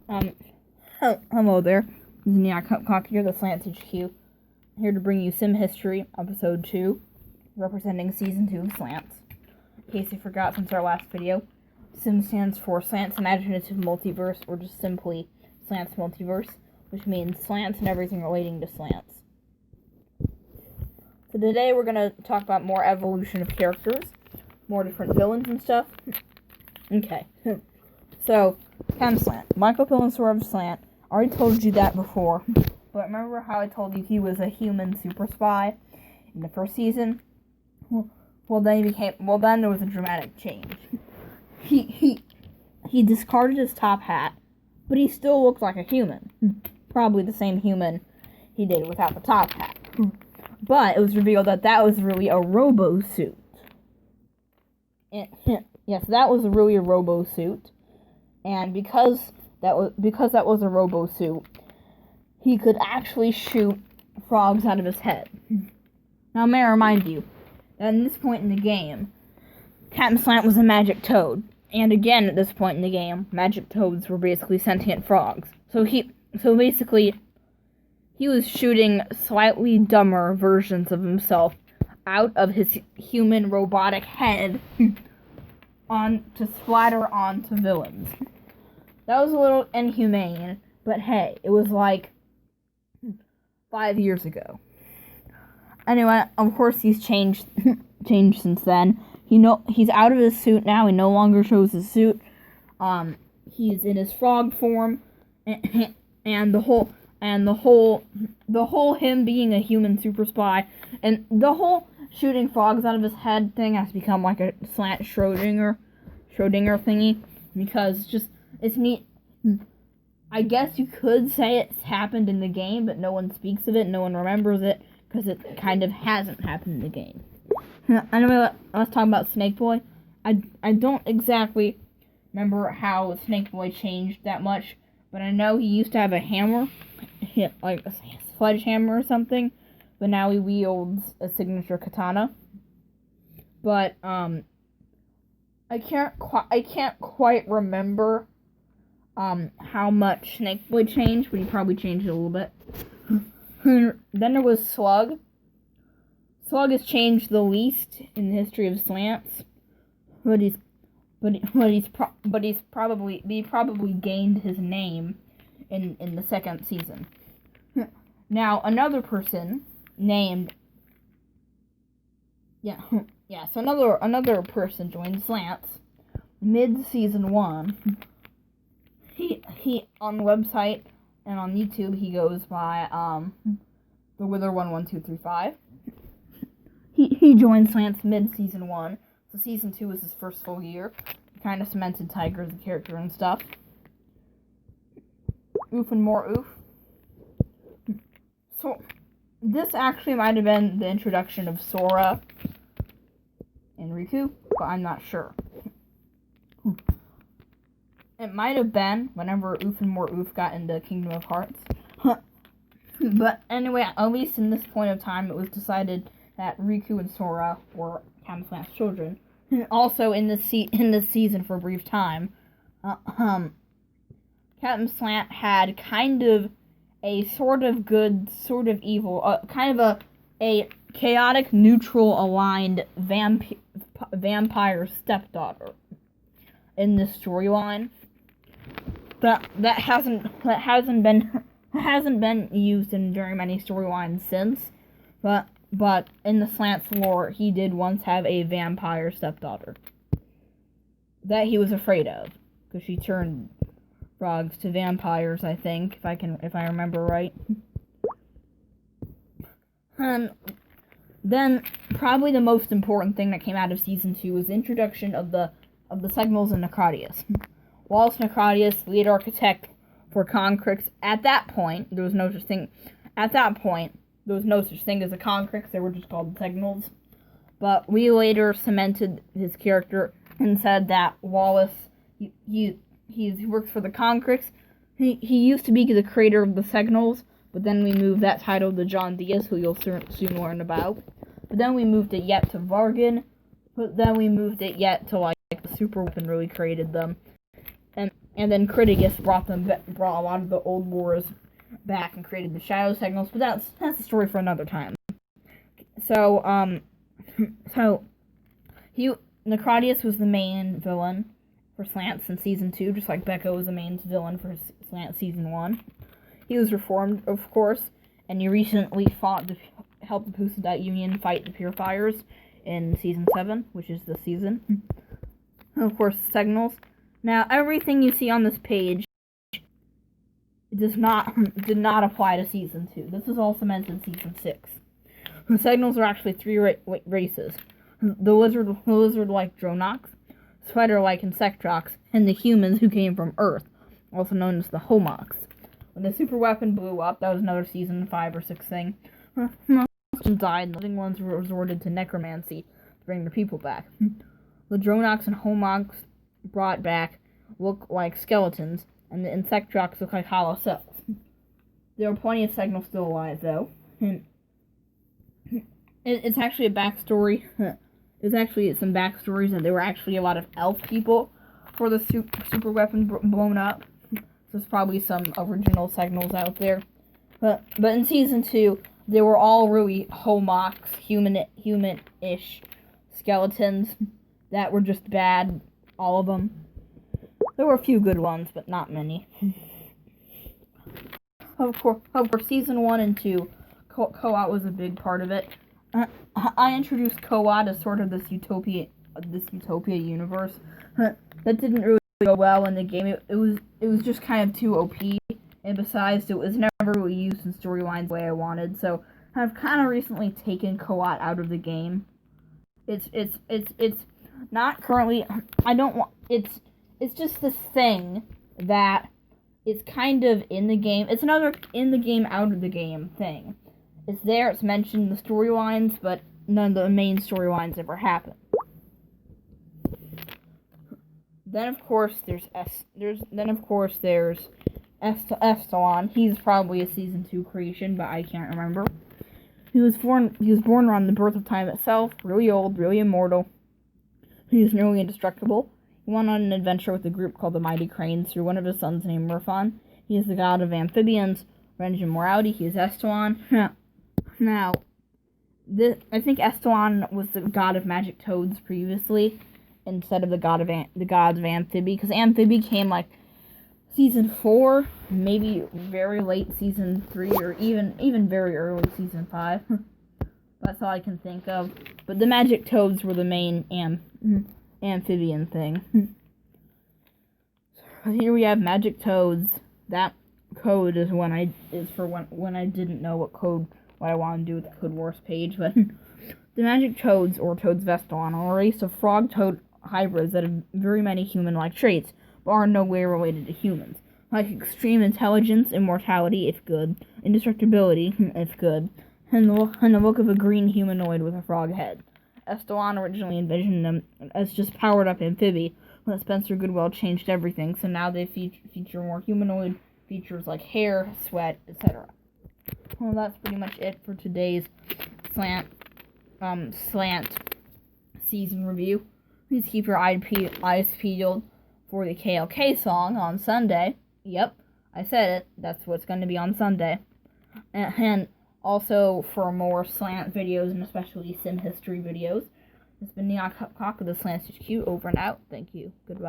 Um, Hello there. This is Neon Cock here, the Slants HQ. I'm here to bring you Sim History, Episode 2, representing Season 2 of Slants. In case you forgot since our last video, Sim stands for Slants Imaginative Multiverse, or just simply Slants Multiverse, which means slants and everything relating to slants. So today we're going to talk about more evolution of characters, more different villains and stuff. Okay. So, Slant. Michael Pill Sora Slant. I already told you that before. But remember how I told you he was a human super spy in the first season? Well, then there was a dramatic change. He discarded his top hat, but he still looked like a human. Probably the same human he did without the top hat. But it was revealed that was really a robo suit. Yes, that was really a robo suit. And because that was a robo suit, he could actually shoot frogs out of his head. Now, may I remind you that at this point in the game, Captain Slant was a magic toad, and again at this point in the game, magic toads were basically sentient frogs. So basically, he was shooting slightly dumber versions of himself out of his human robotic head to splatter onto villains. That was a little inhumane, but hey, it was like 5 years ago. Anyway, of course he's changed since then. He's out of his suit now. He no longer shows his suit. He's in his frog form, and the whole him being a human super spy, and the whole shooting frogs out of his head thing has become like a Slant Schrodinger thingy, because it's neat. I guess you could say it's happened in the game, but no one speaks of it, no one remembers it, because it kind of hasn't happened in the game. Anyway, let's talk about Snake Boy. I don't exactly remember how Snake Boy changed that much, but I know he used to have a hammer, like a sledgehammer or something, but now he wields a signature katana. But I can't quite remember how much Snake Boy changed, but he probably changed it a little bit. Then there was Slug. Slug has changed the least in the history of Slants, but he probably gained his name in the second season. Now another person named so another person joined Slants mid-season 1. He on the website and on YouTube he goes by the Wither 11235. He joined Slants mid-season 1, so season 2 was his first full year. He kind of cemented Tiger as a character and stuff. Oof and more oof. So this actually might have been the introduction of Sora and Riku, but I'm not sure. It might have been whenever Oof and More Oof got into Kingdom of Hearts. But anyway, at least in this point of time, it was decided that Riku and Sora were Captain Slant's children. Also, in this season for a brief time, Captain Slant had kind of a sort of good, sort of evil, kind of a chaotic, neutral, aligned vampire stepdaughter in this storyline. That hasn't been used in very many storylines since, but in the Slants lore, he did once have a vampire stepdaughter that he was afraid of, because she turned frogs to vampires, I think, if I remember right. And then probably the most important thing that came out of season 2 was the introduction of the Signals and Necrotius. Wallace Necrotius, lead architect for Concrix. At that point, there was no such thing as a Concrix. They were just called Signals. But we later cemented his character and said that Wallace, he works for the Concrix. He used to be the creator of the Signals, but then we moved that title to John Diaz, who you'll soon learn about. But then we moved it yet to Vargan. But then we moved it yet to like the super weapon really created them. And then Critigus brought a lot of the old wars back and created the shadow signals, but that's a story for another time. So, Necrotius was the main villain for Slants in Season 2, just like Becca was the main villain for Slants Season 1. He was reformed, of course, and he recently helped the Pusadite Union fight the Purifiers in Season 7, which is the season. Of course, signals. Now, everything you see on this page did not apply to Season 2. This was also meant in Season 6. The signals are actually 3 races. The lizard-like Dronox, spider-like Insectrox, and the humans who came from Earth, also known as the Homox. When the super weapon blew up, that was another Season 5 or 6 thing, most of them died, and the living ones resorted to necromancy to bring their people back. The Dronox and Homox brought back look like skeletons, and the Insectrox look like hollow cells. There are plenty of signals still alive, though. It's actually a backstory. There's actually some backstories that there were actually a lot of elf people for the super weapon blown up. There's probably some original signals out there. But in Season 2, they were all really Homox, human-ish skeletons that were just bad, all of them. There were a few good ones, but not many. Of course, Season 1 and 2, Co-op was a big part of it. I introduced Co-op as sort of this utopia universe. That didn't really go well in the game. It was just kind of too OP, and besides, it was never really used in storylines the way I wanted. So I've kind of recently taken Co-op out of the game. It's not currently. I don't want. It's just this thing that is kind of in the game. It's another in the game, out of the game thing. It's there, it's mentioned in the storylines, but none of the main storylines ever happen. Then of course there's Estalon. He's probably a Season 2 creation, but I can't remember. He was born around the birth of time itself, really old, really immortal. He was nearly indestructible. He went on an adventure with a group called the Mighty Cranes through one of his sons named Murphon. He is the god of amphibians, revenge and morality. He is Estalon. Now, I think Estalon was the god of magic toads previously, instead of the god of Amphibi, because Amphibi came like Season 4, maybe very late Season 3, or even very early Season 5. That's all I can think of. But the magic toads were the main amphibian thing. So here we have magic toads. That code is when I didn't know what I wanted to do with the Code Wars page, but the magic toads, or toads of Estalon, are a race of frog-toad hybrids that have very many human-like traits, but are in no way related to humans, like extreme intelligence, immortality, if good, indestructibility, if good, and the look of a green humanoid with a frog head. Estalon originally envisioned them as just powered-up amphibi, but Spencer Goodwell changed everything, so now they feature more humanoid features like hair, sweat, etc. Well, that's pretty much it for today's Slant season review. Please keep your eyes peeled for the KLK song on Sunday. Yep, I said it. That's what's going to be on Sunday. And also for more Slant videos, and especially sim history videos. It's been Neon Cock with the Slants HQ, over and out. Thank you. Goodbye.